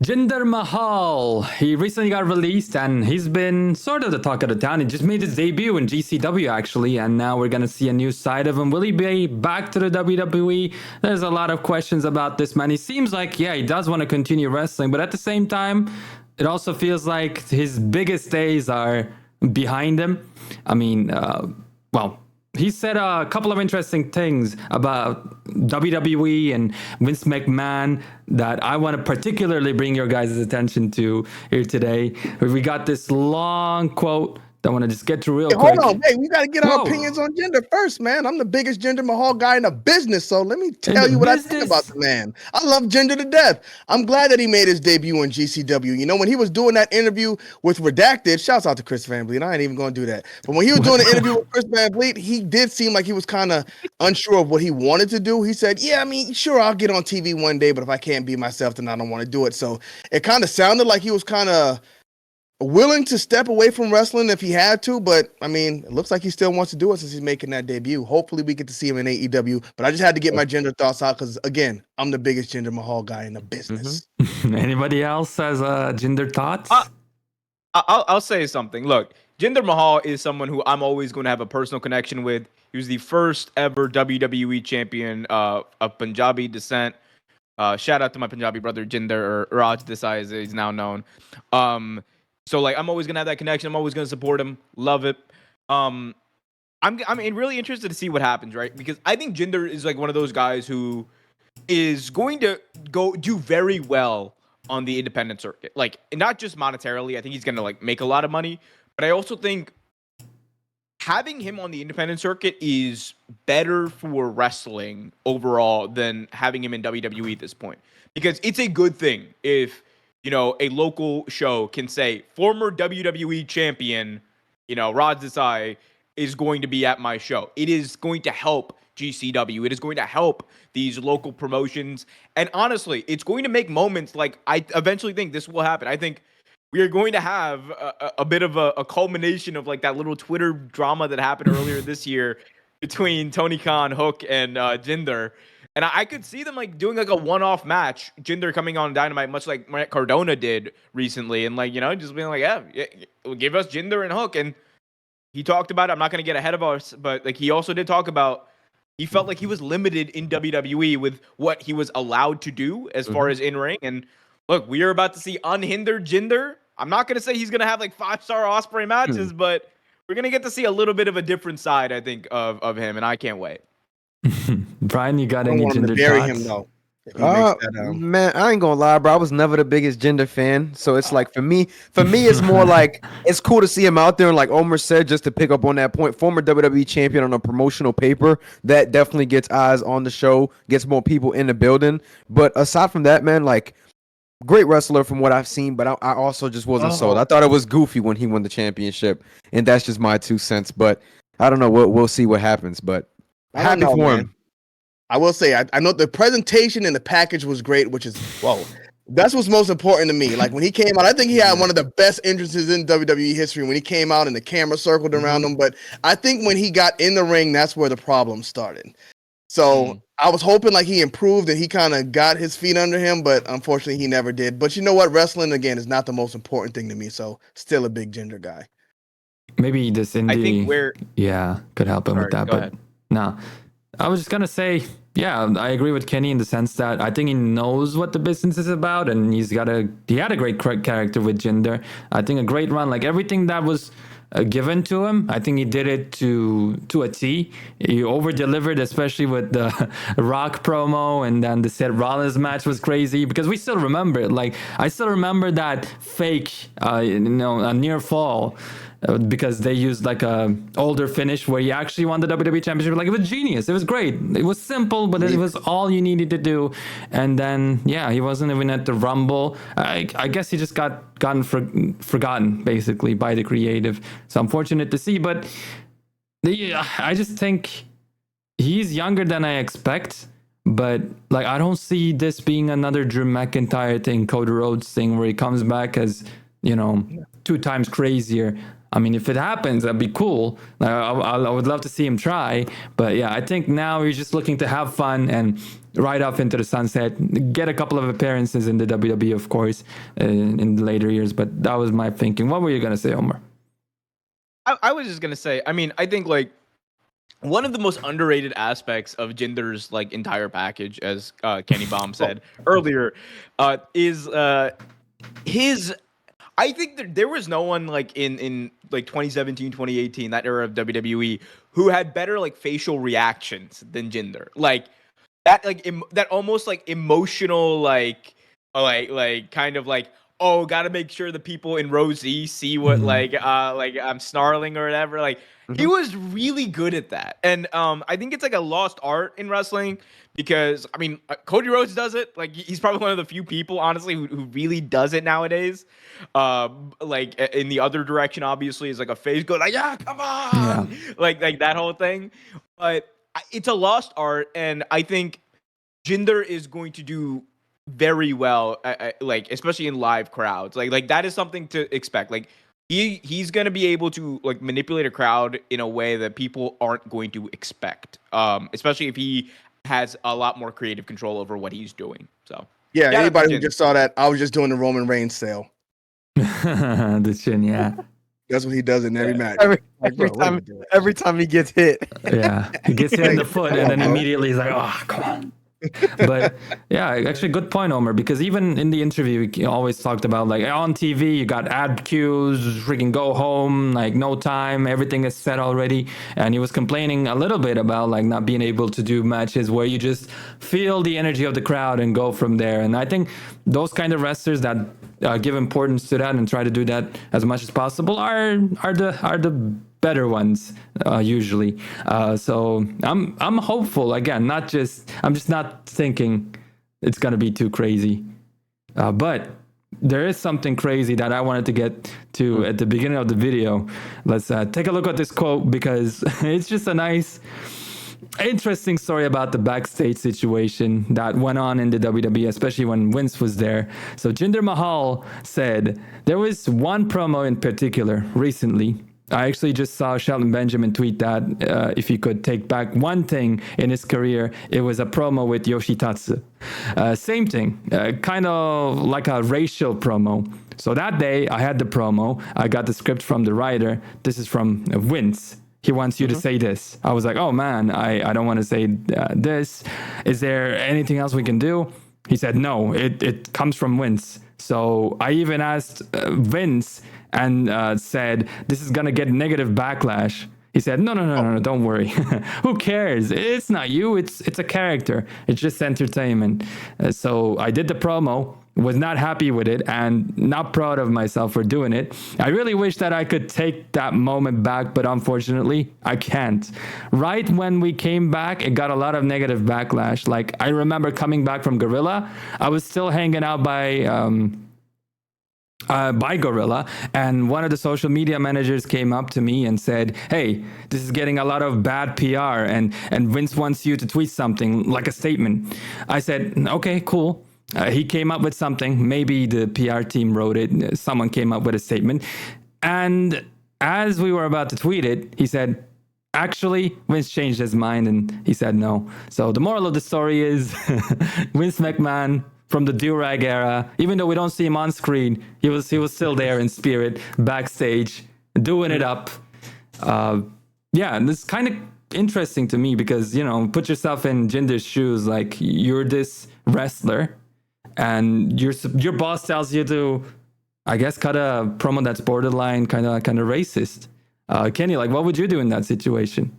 Jinder Mahal, he recently got released and he's been sort of the talk of the town. He just made his debut in GCW actually, and now we're gonna see a new side of him. Will he be back to the WWE? There's a lot of questions about this man. He seems like, yeah, he does want to continue wrestling, but at the same time, it also feels like his biggest days are behind him. I mean, well, he said a couple of interesting things about WWE and Vince McMahon that I want to particularly bring your guys' attention to here today. We got this long quote that I want to just get to real quick. Hold on, wait, we got to get our Whoa. opinions on Jinder first, man. I'm the biggest Jinder Mahal guy in the business, so let me tell you what I think about the man. I love Jinder to death. I'm glad that he made his debut in GCW. You know, when he was doing that interview with Redacted, shouts out to Chris Van Vliet. I ain't even going to do that. But when he was doing the interview with Chris Van Vliet, he did seem like he was kind of unsure of what he wanted to do. He said, yeah, I mean, sure, I'll get on TV one day, but if I can't be myself, then I don't want to do it. So it kind of sounded like he was kind of willing to step away from wrestling if he had to, but I mean, it looks like he still wants to do it since he's making that debut. Hopefully we get to see him in AEW, but I just had to get my Jinder thoughts out because, again, I'm the biggest Jinder Mahal guy in the business. Anybody else has Jinder thoughts? I'll say something. Look, Jinder Mahal is someone who I'm always going to have a personal connection with. He was the first ever WWE champion of Punjabi descent. Shout out to my Punjabi brother Jinder, or Raj Desai as he's now known. So like I'm always gonna have that connection. I'm always gonna support him. Love it. I'm really interested to see what happens, right? Because I think Jinder is like one of those guys who is going to go do very well on the independent circuit. Like not just monetarily, I think he's gonna like make a lot of money, but I also think having him on the independent circuit is better for wrestling overall than having him in WWE at this point. Because it's a good thing if a local show can say former WWE champion, Raj Desai is going to be at my show. It is going to help GCW. It is going to help these local promotions. And honestly, it's going to make moments like I eventually think this will happen. I think we are going to have a bit of a culmination of like that little Twitter drama that happened earlier this year between Tony Khan, Hook, and Jinder. And I could see them like doing like a one-off match, Jinder coming on Dynamite, much like Matt Cardona did recently, and like just being like, yeah, give us Jinder and Hook. And he talked about it. I'm not going to get ahead of us, but like he also did talk about he felt like he was limited in WWE with what he was allowed to do as far as in ring. And look, we are about to see unhindered Jinder. I'm not going to say he's going to have like 5-star Ospreay matches, but we're going to get to see a little bit of a different side, I think, of him, and I can't wait. Brian, you got any Jinder thoughts? Him, though. Man, I ain't gonna lie, bro. I was never the biggest Jinder fan, so it's like for me, it's more like it's cool to see him out there. And like Omer said, just to pick up on that point, former WWE champion on a promotional paper, that definitely gets eyes on the show, gets more people in the building. But aside from that, man, like great wrestler from what I've seen, but I also just wasn't sold. I thought it was goofy when he won the championship, and that's just my 2 cents. But I don't know. We'll see what happens. But happy for him. I will say, I know the presentation and the package was great, which is, whoa, that's what's most important to me. Like when he came out, I think he had one of the best entrances in WWE history when he came out and the camera circled around him. But I think when he got in the ring, that's where the problem started. So I was hoping like he improved and he kind of got his feet under him, but unfortunately he never did. But you know what? Wrestling, again, is not the most important thing to me. So still a big Jinder guy. Maybe this indie, I think could help him with that. But no. I was just going to say, yeah, I agree with Kenny in the sense that I think he knows what the business is about, and he had a great character with Jinder. I think a great run, like everything that was given to him, I think he did it to a T. He over-delivered, especially with the Rock promo, and then the Seth Rollins match was crazy because we still remember it. Like, I still remember that fake, a near fall. Because they used like a older finish where he actually won the WWE Championship. Like it was genius. It was great. It was simple, but it was all you needed to do. And then, he wasn't even at the Rumble. I guess he just gotten forgotten basically by the creative. So unfortunate to see, but I just think he's younger than I expect. But like I don't see this being another Drew McIntyre thing, Cody Rhodes thing, where he comes back as 2 times crazier. I mean, if it happens, that'd be cool. I would love to see him try. But yeah, I think now he's just looking to have fun and ride off into the sunset. Get a couple of appearances in the WWE, of course, in the later years. But that was my thinking. What were you gonna say, Omar? I was just gonna say. I mean, I think like one of the most underrated aspects of Jinder's like entire package, as Kenny Baum said earlier, is his. I think that there was no one like in like 2017, 2018, that era of WWE, who had better like facial reactions than Jinder. Like that, like that almost like emotional, like kind of like, oh, gotta make sure the people in row Z see what like I'm snarling or whatever. Like he was really good at that, and I think it's like a lost art in wrestling because I mean Cody Rhodes does it. Like he's probably one of the few people, honestly, who really does it nowadays. Like in the other direction, obviously, is like a face go like, yeah, come on, like that whole thing. But it's a lost art, and I think Jinder is going to do very well, like especially in live crowds. Like that is something to expect. Like he's gonna be able to like manipulate a crowd in a way that people aren't going to expect. Especially if he has a lot more creative control over what he's doing. So yeah, anybody who just saw that, I was just doing the Roman Reigns sale. The chin, yeah. That's what he does in every match. Every time he gets hit. Yeah, he gets hit in the foot, and then immediately he's like, "Oh, come on." But yeah, actually, good point, Omer. Because even in the interview, he always talked about like on TV, you got ad cues, freaking go home, like no time, everything is set already. And he was complaining a little bit about like not being able to do matches where you just feel the energy of the crowd and go from there. And I think those kind of wrestlers that give importance to that and try to do that as much as possible are the better ones usually. So I'm hopeful again. I'm just not thinking it's gonna be too crazy. But there is something crazy that I wanted to get to at the beginning of the video. Let's take a look at this quote because it's just a nice, interesting story about the backstage situation that went on in the WWE, especially when Vince was there. So Jinder Mahal said there was one promo in particular recently. I actually just saw Shelton Benjamin tweet that if he could take back one thing in his career, it was a promo with Yoshitatsu. Same thing, kind of like a racial promo. So that day I had the promo. I got the script from the writer. This is from Vince. He wants you to say this. I was like, oh man, I don't want to say this. Is there anything else we can do? He said, no, it comes from Vince. So I even asked Vince and said, this is going to get negative backlash. He said, no, don't worry. Who cares? It's not you. It's a character. It's just entertainment. So I did the promo, was not happy with it and not proud of myself for doing it. I really wish that I could take that moment back, but unfortunately, I can't. Right when we came back, it got a lot of negative backlash. Like, I remember coming back from Gorilla, I was still hanging out by Gorilla, and one of the social media managers came up to me and said, hey, this is getting a lot of bad PR and Vince wants you to tweet something like a statement. I said, okay, cool. He came up with something. Maybe the PR team wrote it. Someone came up with a statement. And as we were about to tweet it, he said, actually, Vince changed his mind and he said no. So the moral of the story is Vince McMahon from the do-rag era, even though we don't see him on screen, he was still there in spirit, backstage, doing it up. Yeah, and it's kind of interesting to me because, you know, put yourself in Jinder's shoes. Like, you're this wrestler and your boss tells you to, I guess, cut a promo that's borderline kind of racist. Kenny, like, what would you do in that situation?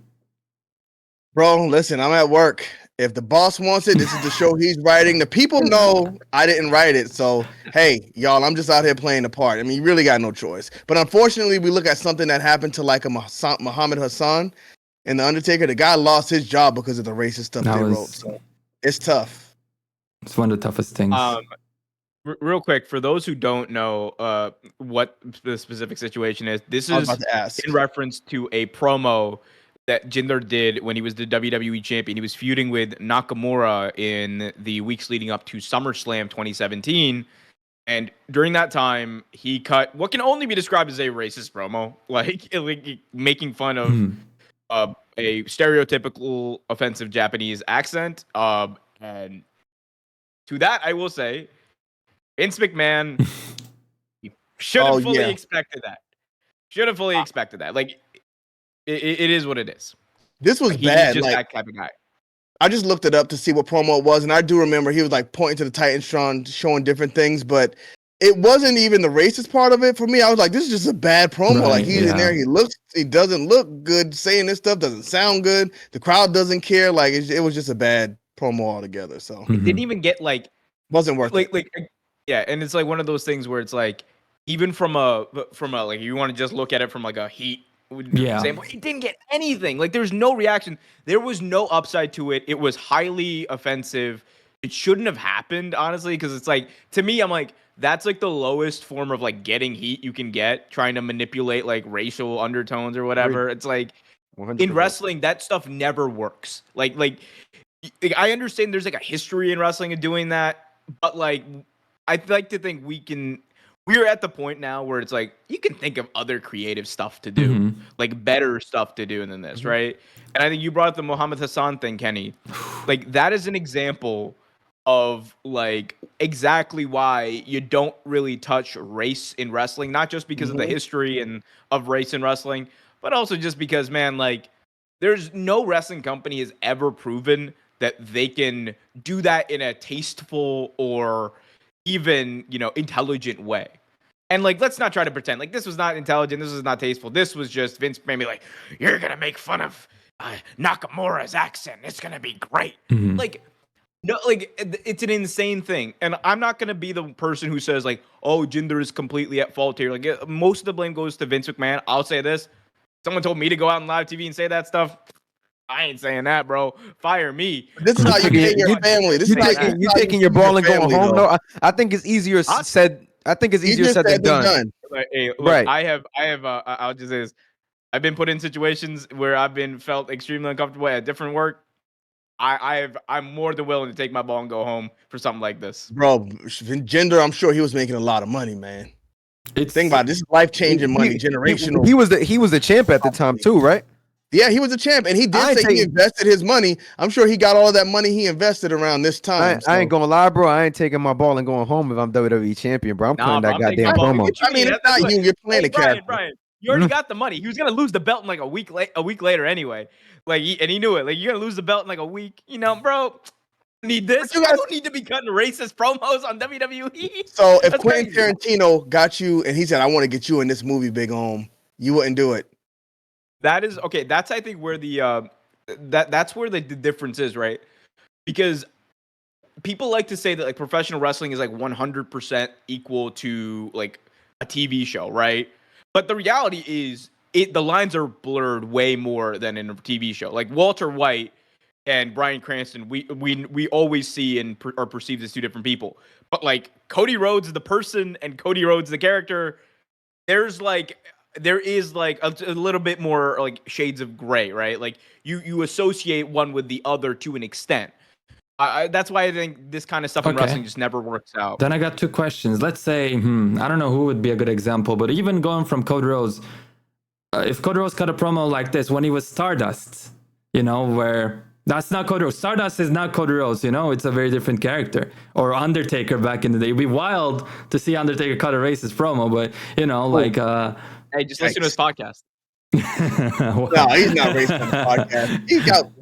Bro, listen, I'm at work. If the boss wants it, this is the show he's writing. The people know I didn't write it. So, hey, y'all, I'm just out here playing the part. I mean, you really got no choice. But unfortunately, we look at something that happened to like a Muhammad Hassan and The Undertaker. The guy lost his job because of the racist stuff they wrote. So it's tough. It's one of the toughest things. Real quick, for those who don't know what the specific situation is, this is in reference to a promo that Jinder did when he was the WWE champion. He was feuding with Nakamura in the weeks leading up to SummerSlam 2017. And during that time, he cut what can only be described as a racist promo, like making fun of a stereotypical offensive Japanese accent. And to that, I will say, Vince McMahon should have fully expected that. Should have fully expected that. Like, it is what it is. This was bad. He's just that type of guy. I just looked it up to see what promo it was, and I do remember he was like pointing to the Titantron, showing different things, but it wasn't even the racist part of it for me. I was like, this is just a bad promo. Right, like he's in there, he doesn't look good, saying this stuff doesn't sound good. The crowd doesn't care. Like it was just a bad promo altogether. So it didn't even get wasn't worth it. Like yeah, and it's like one of those things where it's like even from a like you want to just look at it from like a heat. Yeah, he didn't get anything. Like there's no reaction. There was no upside to it. It was highly offensive. It shouldn't have happened, honestly, because it's like to me, I'm like that's like the lowest form of like getting heat you can get, trying to manipulate like racial undertones or whatever. It's like 100%. In wrestling, that stuff never works. Like I understand there's like a history in wrestling of doing that, but like I'd like to think we're at the point now where it's like you can think of other creative stuff to do, like better stuff to do than this, right? And I think you brought up the Muhammad Hassan thing, Kenny. Like that is an example of like exactly why you don't really touch race in wrestling, not just because of the history and of race in wrestling, but also just because, man, like there's no wrestling company has ever proven that they can do that in a tasteful or even, intelligent way. And like, let's not try to pretend like this was not intelligent. This was not tasteful. This was just Vince maybe like, you're going to make fun of Nakamura's accent. It's going to be great. Like, no, like it's an insane thing. And I'm not going to be the person who says like, oh, Jinder is completely at fault here. Like most of the blame goes to Vince McMahon. I'll say this. Someone told me to go out on live TV and say that stuff. I ain't saying that, bro. Fire me. This is how you get your family. You taking your ball and going home. No, I think it's easier said. I think it's easier said than done. Hey, look, right. I have. I'll just say this. I've been put in situations where I've been felt extremely uncomfortable at different work. I'm more than willing to take my ball and go home for something like this, bro. Jinder, I'm sure he was making a lot of money, man. Think about it. This is life-changing money, generational. He was the champ at the time too, right? Yeah, he was a champ, and he did say he invested his money. I'm sure he got all of that money he invested around this time. I ain't gonna lie, bro. I ain't taking my ball and going home if I'm WWE champion, bro. I'm playing that goddamn promo. I mean, it's not you. You're playing a character. Brian, you already got the money. He was gonna lose the belt in like a week later anyway. Like, and he knew it. Like, you're gonna lose the belt in like a week. Bro. Need this? I don't need to be cutting racist promos on WWE. So if Quentin Tarantino got you and he said, "I want to get you in this movie, Big Home," you wouldn't do it. That is okay. That's I think where the that's where the difference is, right? Because people like to say that like professional wrestling is like 100% equal to like a TV show, right? But the reality is, the lines are blurred way more than in a TV show. Like Walter White and Bryan Cranston, we always see and are perceived as two different people. But like Cody Rhodes, the person, and Cody Rhodes, the character, there is like a little bit more like shades of gray, right? Like you associate one with the other to an extent. That's why I think this kind of stuff in wrestling just never works out. Then I got two questions. Let's say, I don't know who would be a good example, but even going from Cody Rhodes, if Cody Rhodes cut a promo like this when he was Stardust, where that's not Cody Rhodes. Stardust is not Cody Rhodes, it's a very different character. Or Undertaker back in the day. It'd be wild to see Undertaker cut a racist promo, but, hey, just listen to his podcast. No, he's not racist on the podcast.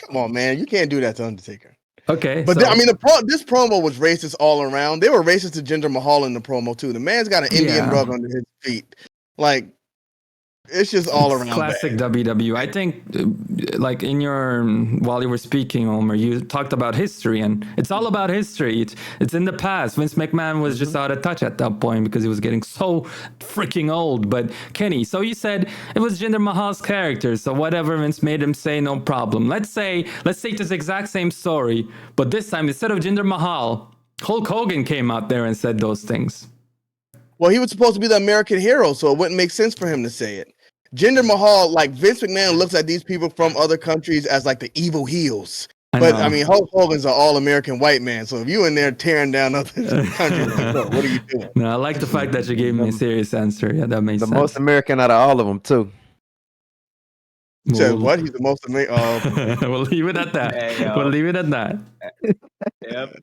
Come on, man. You can't do that to Undertaker. Okay. But this promo was racist all around. They were racist to Jinder Mahal in the promo, too. The man's got an Indian rug under his feet. Like, it's just all around classic bad. WWE. I think, like while you were speaking, Omer, you talked about history, and it's all about history. It's in the past. Vince McMahon was just out of touch at that point because he was getting so freaking old. But Kenny, so you said it was Jinder Mahal's character, so whatever Vince made him say, no problem. Let's take this exact same story, but this time instead of Jinder Mahal, Hulk Hogan came out there and said those things. Well, he was supposed to be the American hero, so it wouldn't make sense for him to say it. Jinder Mahal, like Vince McMahon looks at these people from other countries as like the evil heels. I mean, Hulk Hogan's an all-American white man. So if you in there tearing down other countries, what are you doing? No, I like the fact that you gave me a serious answer. Yeah, that makes sense. The most American out of all of them, too. You said what? He's the most American. We'll leave it at that. Hey, we'll leave it at that. Yep.